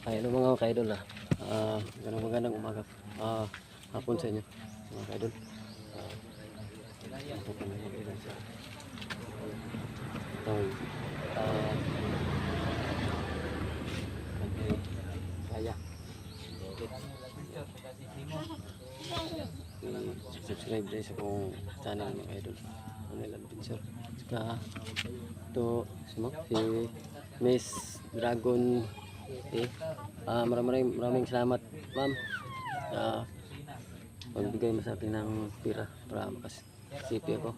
Ayun mga kaidol magandang umaga. Hapon sa inyo mga kaidol. Ako kami mag-ilan sa itong kaya subscribe dyan sa kong channel mga kaidol. Manila Adventure. Saka ito si Miss Dragon. Maraming salamat ma'am pagbigay mo sa akin ng pira para makasipi ako.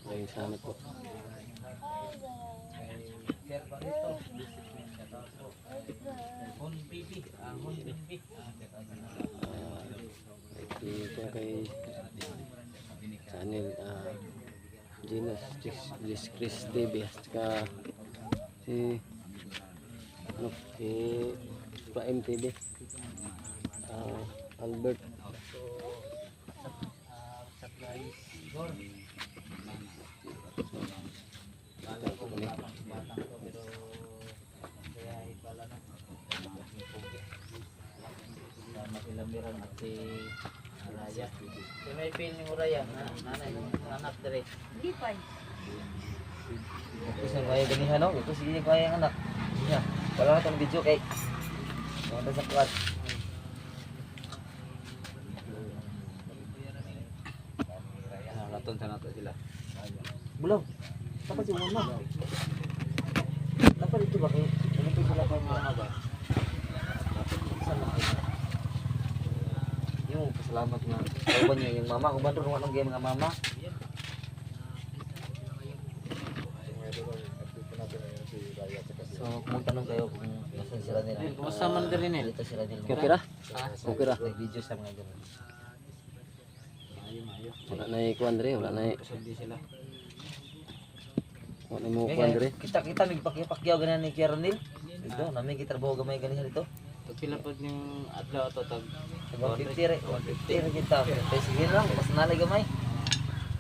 Maraming salamat po. Ito kay channel Genius Chris TV at saka si Prime TV Albert Lamiran at si Raya. Si may pin ni Raya, nanay ng anak dere. Di pa. Ito sa kaya ganihan no, ito sige kaya ang anak. Niya. Wala na tong video kay. Wala sa kuat. Raton sa nato sila. Bulong. Dapat si mama. Dapat dito ba kay? Ano to sila pa mga ba? Yung pasalamat nga kauban niya yung mama uban ron anong game nga mama so kung tanong kayo kung nasan sila nila kumusta man din eh dito sila nila okay ra? Okay ra? may video sa mga ganun Wala na ikuan dre, wala na sila wala mo kuan dre. kita nagpakyaw ganan ni Kieranil ito namin kita trabaho gamay ganin dito Pila pa yung adlaw to tag 150 re 150 re kita kaya sige lang pas nalay gamay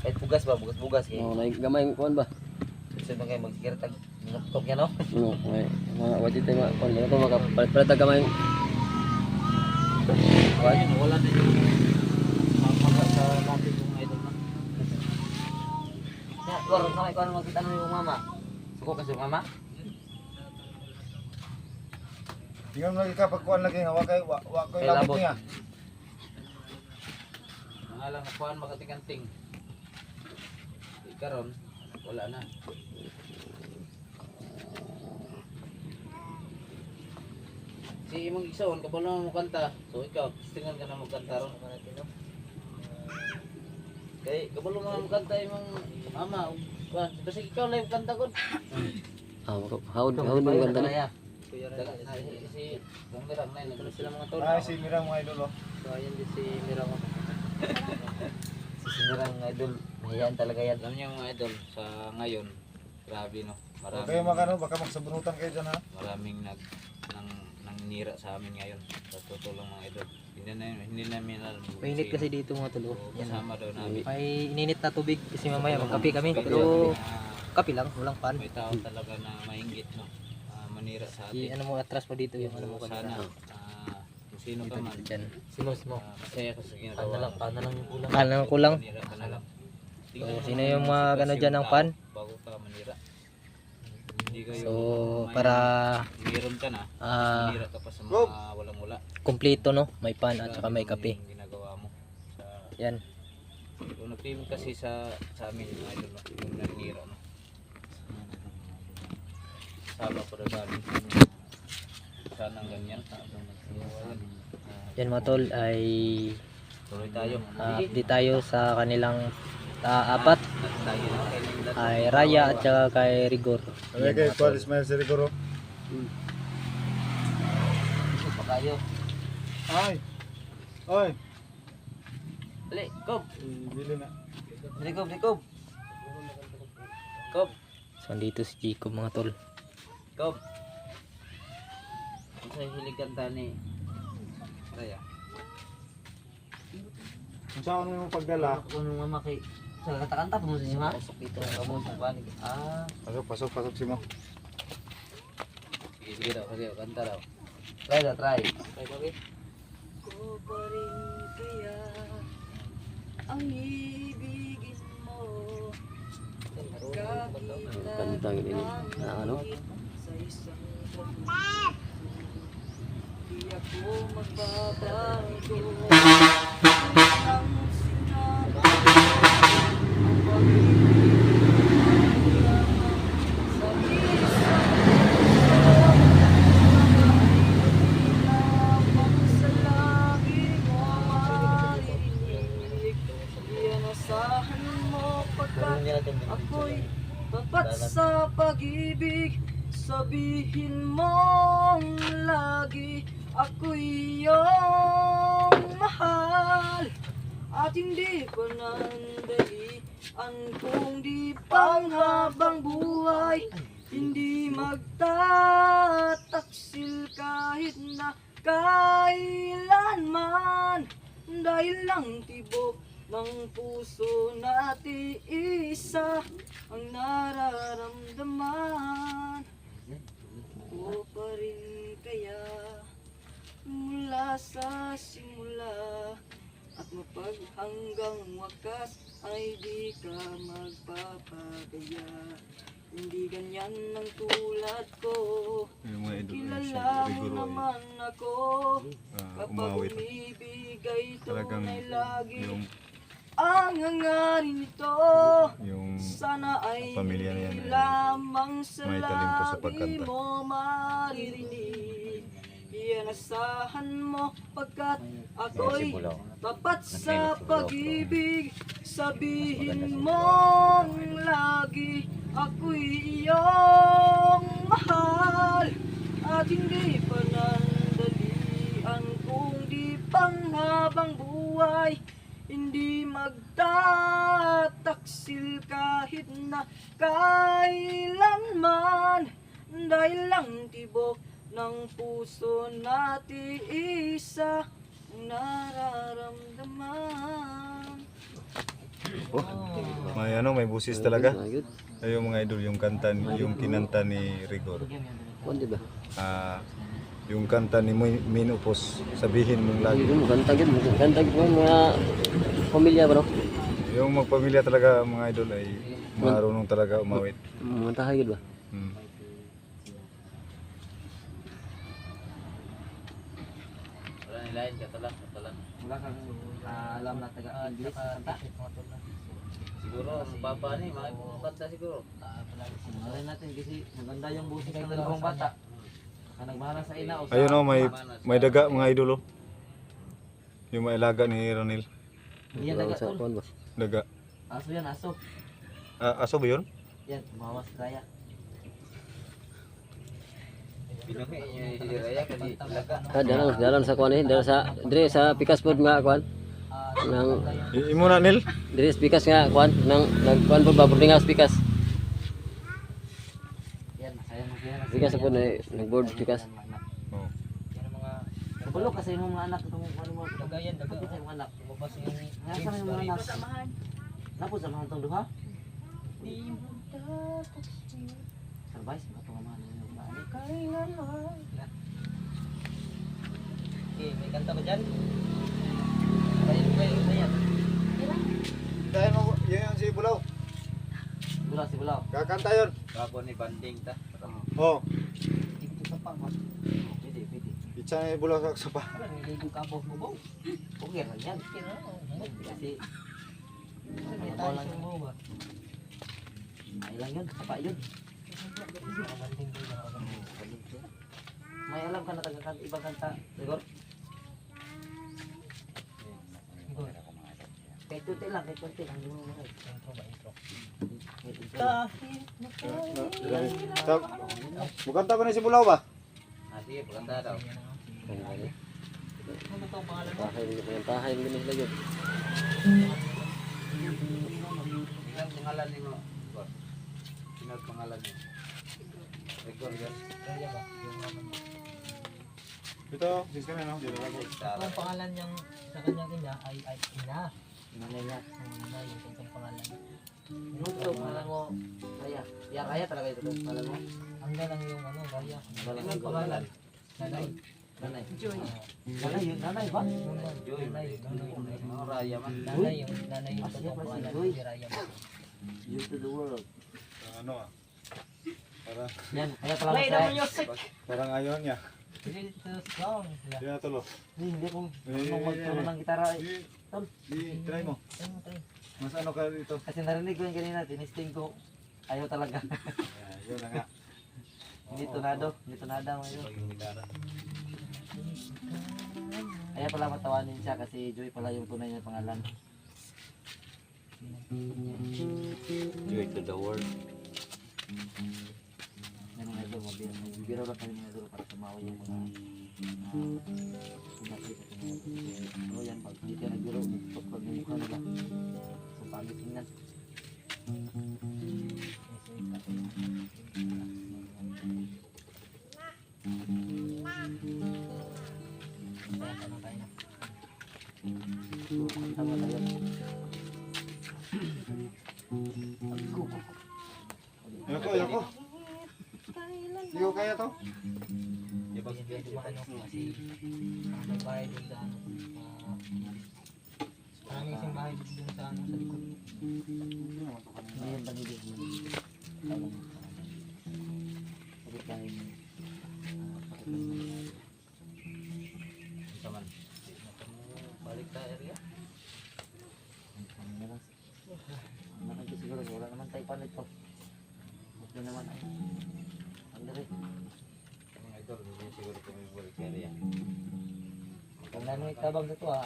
kahit bugas ba bugas kay No, gamay kuan ba? gusto mo kayo magkikira tag nuktok yan no No, may mga wajid tayo mga kuan ito makapalit-palit ang gamay. ayun wala na yung mga sa natin yung idol na. ya gor na may kuan makita mo yung mama suko kasi mama Tingnan mo lagi kapag kuan lagi wa kay Kay labot. labot niya. Mga lang nakuhaan makating-anting. Ikaron wala na. Si imong igsoon kabalo mo kanta. So ikaw tingan ka na mo kanta ron. Kay kabalo mo kanta imong mama. Basta ikaw live kanta kon. Haud mo ganda na. ya Si Bang Mirang na nagkano sila mga tol. Ay si Mirang mga idol oh. So ayan din si Mirang. sinirang idol mahiyaan talaga yan Alam niyo mga idol sa ngayon, grabe no. Huwag kayo makano baka magsabunutan kayo diyan ha. Maraming nangnira sa amin ngayon. Sa totoo lang mga idol. Hindi namin alam. Mainit kasi dito mga tulo. Yan. Kasama daw namin. May ininit na tubig kasi mamaya magkape kami. Pero kape lang, walang pan. May tao talaga na mainggit no. Manira sa I, atin. ano mo atras mo dito yung ano mo Sana kanina. kung sino ka man, Diyan. mo masaya ka sa ginagawa. paano lang yung kulang Ano ko lang. Manira ka na lang. So, sino yung mga gano dyan ng pan? Bago ka manira. Hindi kayo So, para meron ka na. Manira ka pa sa mga walang wala. kumpleto no, may pan at saka may kape. Yung ginagawa mo. Yan. Kung nag-team kasi sa amin yung idol no, yung nanira no. Sama ko rin namin. Sana ganyan. Yan mga tol ay Tuloy tayo. update tayo sa kanilang apat Tayo na kayo. ay Raya at saka kay Rigor. Kaya kay kuan Ismail Serigoro. pa kayo Ay. Oy. dali kob Bili na. Jacob kob So andito si Chico mga tol. kob ang sa hilig kanta ni Raya Kung saan mo pagdala, ako nung mama kay Sa kanta-kanta po mo sa sima. Ito kamu sa panig. Pasok si mo. Sige daw, sige, kanta daw. Try na, try. Ko pa rin kaya ang ibigin mo. Kanta yun ano? Sa isang tabi. Di ako magbabago. Ang sinabi ang pag-ibig lamang sa isang lamang sa labi mo maririnig. Yan asahan mo pagkat ako'y tapat sa pag-ibig. Sabihin mong lagi ako'y iyong mahal. At hindi ko nandalian kung di panghabang buhay. Hindi magtataksil kahit na kailanman. Dahil lang tibok ng puso natin isa ang nararamdaman. Ko pa rin kaya mula sa simula at mapaghanggang wakas ay di ka magpapagaya. Hindi ganyan ang tulad ko. Yung mga idol Kilala mo naman ako. Kapag umawit. umibigay Talagang tunay lagi yung ang hangarin nito. yung Sana ay pamilya niya hindi na lamang sa may talento sa labi pagkanta. mo maririnig. Yan asahan mo pagkat ako'y tapat sa pag-ibig. Sabihin mong lagi ako'y iyong mahal. At hindi pa nandalian kung di panghabang buhay. Hindi magtataksil kahit na kailanman. Dahil lang tibok ng puso natin isa ang nararamdaman. may may busis talaga. Ayun. Ayun mga idol, yung kanta, yung kinanta ni Rigor. Kuan di ba? Yung kanta ni Minupos, sabihin mong lagi. Ayun, kanta gid mga pamilya bro. Yung magpamilya talaga mga idol ay marunong talaga umawit. Mga tahay gid ba? Hmm. Wala nilayan ka talang. Wala kang alam na taga-English sa kanta. Siguro, si Papa ni, makikita siguro. Singarin natin kasi maganda yung busis ng dalawang bata. Ang nagmahal sa ina o sa Ayun may daga mga idol oh. Yung mailaga ni Ronil. Hindi yan Sa taga-tol. kuan ba? Daga. Aso yan, aso. Aso ba yun? Yan, mawas kaya. Binuhi niya si Raya kasi laga. Dalan sa kuan eh, dalan sa dire sa pikas pod nga kuan. Nang Imo na Nil. dire sa pikas nga kuan nang nagkuan pod ba boarding house pikas. Yan, masaya mo kaya. Pikas pod nag-board pikas. Oh. Kabalo kasi yung mga anak itong ano mo, dagayan, dagayan sa mga anak. Lumabas yung nasa yung mga anak. Napos samahan tong duha. Service ba itong mga yung bani? Okay, may kanta ba dyan? Kayo na yan. Dahil mo, yun si Bulaw. Bulaw, si Bulaw. Kakanta yun. Kapo ni banding ta. Oh, Ito sa pang. Pwede, pwede. itsa ni Bulaw sa sapa. Niligo ka po mo. Okay lang yan. Kasi may tayo mo ba? Ay lang yun, sapa yun. May alam ka na taga-kanta, ibang kanta, Rigor? Kahit kunti lang, kahit kunti lang. Bukanta ba na si Bulaw ba? Sige, pagkanta daw. Tahay din nila yun. Ilang pangalan ni mo? Sino pangalan niyo? Record yun. Ito, sis kami no? Dito lang. Ang pangalan niyang sa kanyang ina ay ina. Nanay niya. Ang ina yung kanyang pangalan. pangalan mo, Raya. Ya, Raya talaga ito. Pangalan mo? Hanggang lang yung ano, Raya. Pangalan mo? Pangalan. Nanay. Nanay. Nanay, yun, nanay ba? Joy. Nanay. Mga raya man. Nanay yung Ah, siya totoong pala si pangalan Joy. ni Raya. You to the world. Ano ah? Parang, Yan, kaya pala Play masaya. the music. parang ayaw niya. This is song. Di na tulo. Hindi ko Eh, magturo ng gitara. Try mo. Mas ano ka dito? Kasi narinig ko yung kanina, tinisting ko. Ayaw talaga. Yun na nga. Hindi tunado. Hindi tunada mo yun. Pag-gitara. Kaya pala matawanin siya kasi Joy pala yung tunay niya pangalan. Joy to the world. Yan ang idol, mabiro lang kami mga idol para tumawa yung mga pinatay sa pinatay. So yan, pag hindi ka nagbiro, magtuklog ng mukha nila. So pangit tingnan. So, kanta mo tayo. Ayoko, ayoko. Hindi ko kaya to. Dumaan ako kasi may bahay doon sa ano. Parang may isang bahay doon sa ano, sa likod. Hindi yan panilig mo. Bakit tayo mo? Isa man. Balik ta area. Naman ko siguro, wala naman tayo palit to. Okay naman ay. Ang dali. Mga idol, hindi siguro kami balik area. Kung namin itabang sa to ha.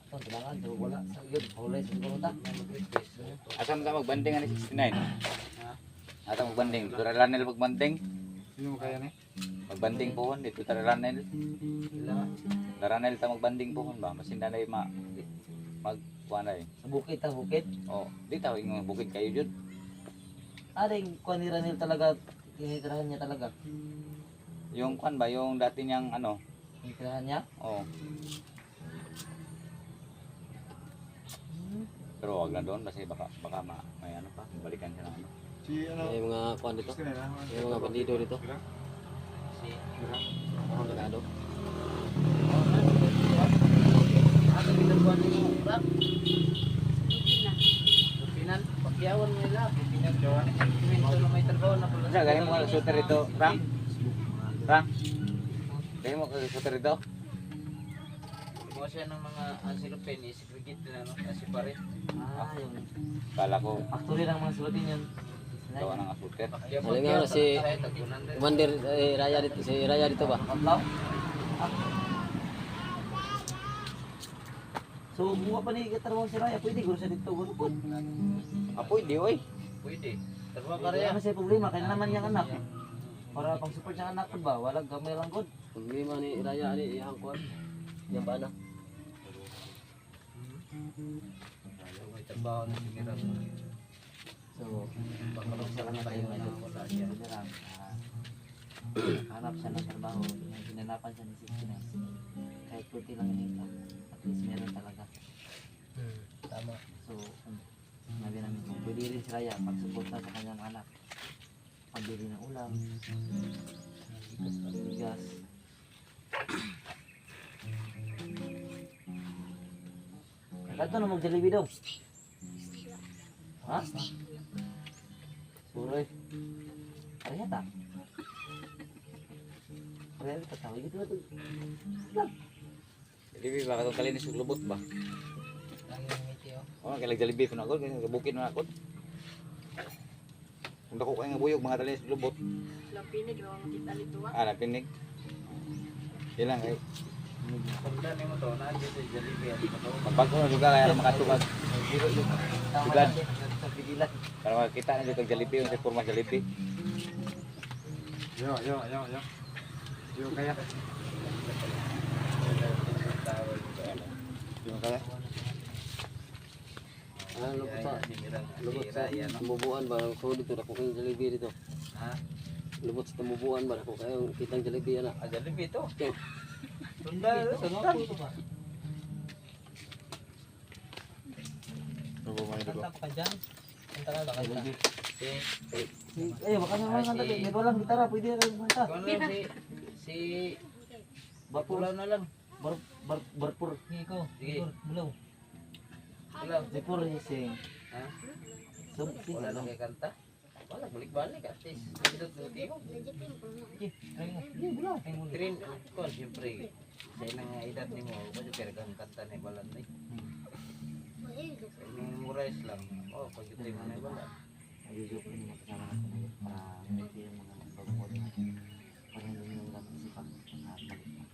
Ito, tabangan to. Wala. Sa yun, huli sa siguro ta. Asan ka magbanding ani 69? Ata magbanding, dito ra lanel magbanding. Sino mo kaya ni? Magbanding pohon dito ta lanel. Daranel ta magbanding pohon ba? Masin na magkuanay. Sa bukid ta, bukid. Oh, di ta yung bukid kayo jud. Aring kuha ni Ranil talaga. Tinitirahan niya talaga. Yung kuan ba, yung dati niyang ano? Tinitirahan niya. Oh. Pero wag na doon kasi baka may ano pa, balikan siya ng ano. Si ano? May mga kuan dito. Gusto nila. May mga bandido dito. Mga legado. Ano ginagawa niyo yung rap? Pinan, pagyawan mo nila. Pinan, may trabaho na pala. Sa galing mo ka shooter ito, Rang? Rang? Galing mo ka shooter ito? Gumawa siya ng mga ansilopen, isipigit na ano, kasi pare. Yung Kala ko factory ng mga sulutin yun. gawa ng shooter. Sabi nga si Commander Raya dito, si Raya dito ba? Outlaw? So, buka pa ni katarwang si Raya, pwede guro siya dito, guro po. Apoy di oy. Pwede. Tarwa ka Raya. Kasi problema, kaya naman niyang anak. Para pang support niyang anak ko ba, walang gamay lang god. Problema ni Raya ni iyang kuan. Yang ba na? May trabaho na sinirang. So, pagkaroon siya lang na tayo ngayon. Hanap siya ng trabaho. Hinanapan siya ni 69. Kahit kunti lang yung income. At least meron talaga. Tama. So, sabi namin kung pwede rin si Raya pagsuporta sa kanyang anak. Pambili ng ulam, bigas. Kato na mag-Jollibee daw. Ha? Suroy. Raya ta. Raya ta tawag gitu tuh. Jadi baka to kalinis ug lubot ba? Lang yung ngiti oh. Oh, kailag Jollibee pa na ako, kaya bukid na ako. Kung dako kay nga buyog mga talinis ug lubot. Lapinig raw ang kita nito ah. Napinig. Ilang kay Pagdan mo to na dito Jollibee at pagbago na juga kaya makatugag. Tugad sa pigilan. Para makita na dito Jollibee yung sa forma Jollibee. Yo. Yo kaya. Yo kaya. Ano lubot sa tumubuan ba? Ko dito ako kay Jollibee dito. Ha? Lubot sa tumubuan ba ako kayo kitang Jollibee ana. Jollibee to. Tunda, Sunod po ba? Ano ba may dulo? Kanta pa ka dyan? Kanta ka, kanta. Baka naman kanta. May walang gitara, pwede na kayo kumanta. Si Bapulaw na lang. Barpur. Sige, ikaw. Igor, bulaw. Barpur sing. Ha? Sing. Wala nang kay kanta. Wala balik-balik at least. Dito Sige, try mo. Hindi, bulaw. Try mo. Trin ko siyempre. Sa inang edad nimo, kasi pero kang kanta ni balan ni. Memorize lang. Oh, pag ito mo na balan. Ayusin ko yung kasama natin para hindi yung mga pagmumod na para hindi yung lang isipan at balik na.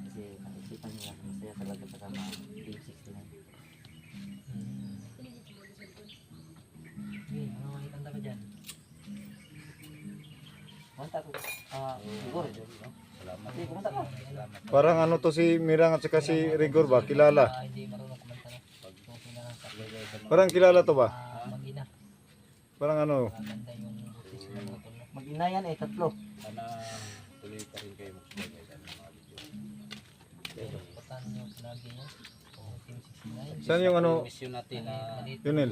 Kasi ang isipan nila masaya talaga kasama Team 69. Sige, ano may kanta ka dyan? Kumanta ko. Igor. Salamat. Sige, kumanta ko. Parang ano to si Mirang at saka si Rigor ba? Kilala. Hindi marunong kumanta na. So, pinakakagay. Parang kilala to ba? Mag-ina. Parang ano? Maganda yung butis ng motor mo. Mag-inayan tatlo. Sana tuloy pa rin kayo magsugay sa mga video. Pero patan nyo lagi yan. O Team 69. Saan yung ano? Mission natin na Yunel,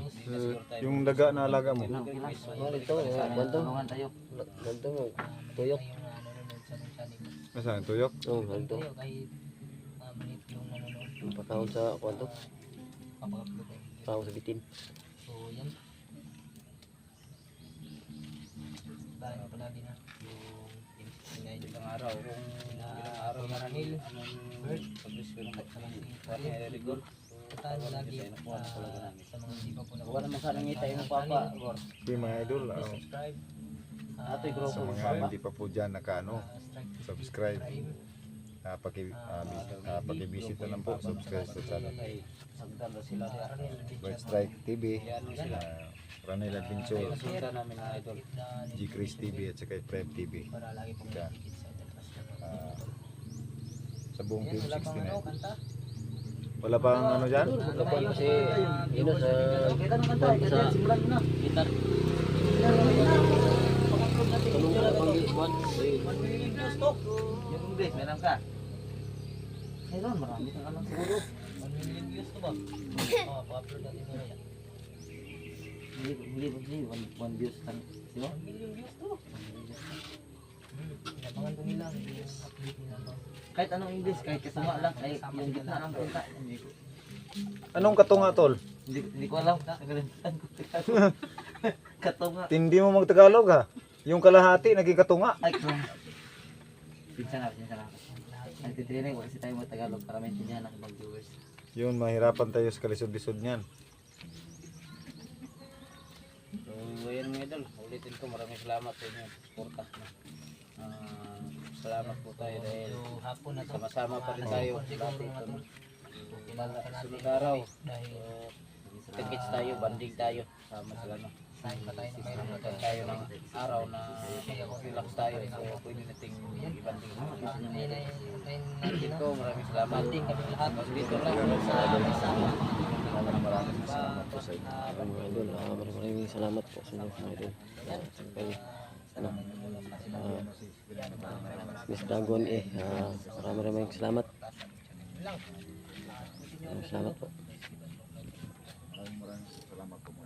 yung daga na alaga mo. Ito, ganto. Tulungan tayo. Ganto mo. Tuyok. Yung nanonood sa channel mo. Nasaan? Tuyok? Oo, ganto. Tayo kahit manit yung nanonood. Ang pagkaon sa kwanto. Kapag-upload ng video. Pagkaon sa bitin. So yan. Dahil mo palagi na yung Team 69. ilang araw kung ilang araw na rin anong pag-wish ko ng kami Rigor. Patan lagi sa mga hindi pa po na Huwag naman sana ngita yung papa. Igor. Si mga idol. subscribe. Ato'y grupo Sa ng mga papa. hindi pa po dyan nakaano, subscribe. Paki-visit na lang po, subscribe sa channel. Sagdan na sila. White Strike TV, Ranel Adventure, Sundan namin na idol. G Chris TV at saka Prep TV. Para lagi pong Yan. nakikita sa inyo. Ah, sa buong Team Wala pang ano, 69. kanta. Wala pang ano dyan? Wala pa kasi yun sa Kita nung kanta. Kita simulan mo na. gitar. Tulong ka na pang buwan. Yung English, meron ka. Meron, marami kang alam siguro. 1 million views to ba? Oo, pa-upload natin na yan. Hindi, one views lang. Sino? 1 million views to. Pinabangan ko nila yung update nila ba? Kahit anong English, kahit kasunga lang, kahit yung gitna ng punta. Anong katunga tol? Hindi ko alam. Nakalimutan ko. Katunga. Hindi mo mag-Tagalog ha? Yung kalahati naging katunga. Ay, kung. Pinsan na. Nagtitraining, wala si tayo mo Tagalog para maintindihan ng ibang viewers. Yun, mahirapan tayo sa kalisod-lisod niyan. So, ayan mga idol, ulitin ko maraming salamat sa inyo suporta. Salamat po tayo dahil So, hapon na to. sama-sama pa rin tayo dati ito. Kilala ka natin. Sunod araw, Dahil tikits tayo, banding tayo, sama sila no. sign pa tayo ng mayroon na Magkaroon tayo ng araw na relax tayo, so pwede nating i-banding. Ito, maraming salamat. Banding kami lahat. Dito lang sa Maraming salamat po sa inyo. Mga idol, maraming salamat po sa inyo mga idol. Kay ano, Miss Dragon maraming salamat. Salamat po. Maraming salamat po.